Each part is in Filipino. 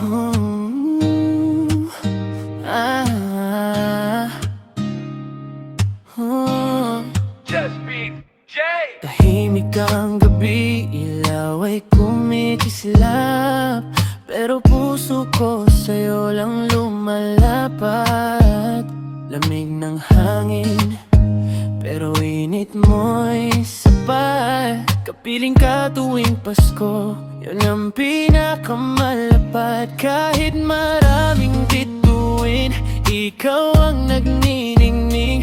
Hmm, ah, hmm. Just Beat J. Tahimik ang gabi, ilaw ay kumikislap, pero puso ko sa'yo lang lumalapat. Lamig ng hangin, pero init mo'y sapat. Kapiling ka tuwing Pasko, yun ang pinakamalapad. Kahit maraming bituin, ikaw ang nagniningning.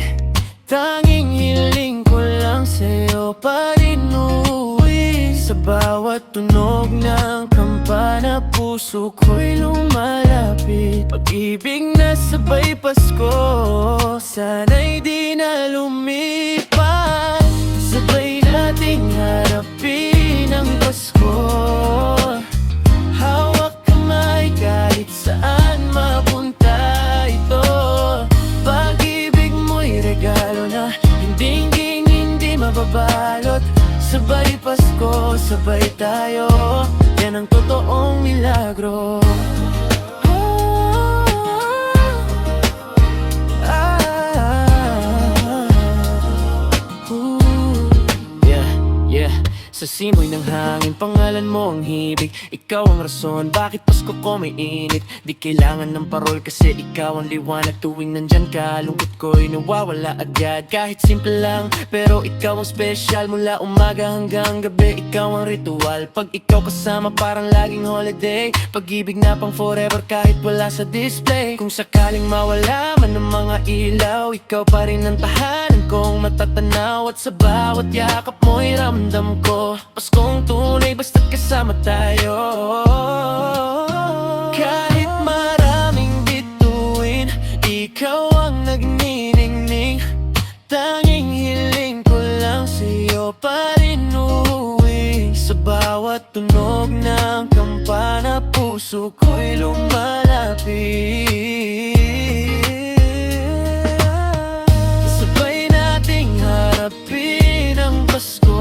Tanging hiling ko lang sa'yo pa rin uuwi. Sa bawat tunog ng kampana, puso ko'y lumalapit. Pag-ibig na sabay Pasko, sana'y di na lumipat. Sabay nating harapin ang Pasko. Hawak kamay kahit saan mapunta ito. Pag-ibig mo'y regalo na hindi mababalot. Sabay Pasko, sabay tayo, yan ang totoong milagro. Sa simoy ng hangin, pangalan mo ang hibig. Ikaw ang rason, bakit Pasko ko may init. Di kailangan ng parol kasi ikaw ang liwanag. Tuwing nandyan ka, lungkot ko'y nawawala agad. Kahit simple lang, pero ikaw ang special. Mula umaga hanggang gabi, ikaw ang ritual. Pag ikaw kasama, parang laging holiday. Pag-ibig na pang forever kahit wala sa display. Kung sakaling mawala man ng mga ilaw, ikaw pa rin ang tahanan kong matatanaw. At sa bawat yakap mo'y ramdam ko Paskong tunay basta't kasama tayo. Kahit maraming bituin, ikaw ang nagniningning. Tanging hiling ko lang sa'yo pa rin uuwi. Sa bawat tunog ng kampana, puso ko'y lumalapit. Sabay nating harapin ang Pasko.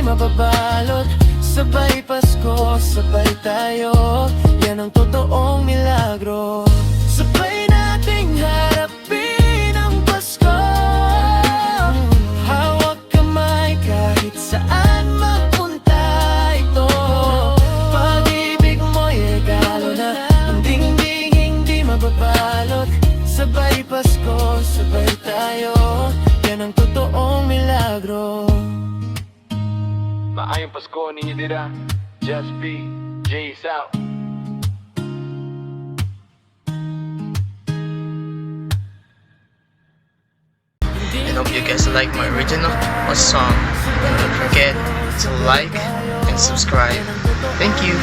Mababalot, sabay Pasko, sabay tayo, yan ang totoong milagro. Sabay nating harapin ang Pasko. Hawak kamay kahit saan mapunta ito. Pag-ibig mo'y regalo na hindi mababalot. Sabay Pasko, sabay tayo, yan ang totoong milagro. Maayong Pasko ninyo dira. Just Beat J's out. I hope you guys like my original song. Don't forget to like and subscribe. Thank you.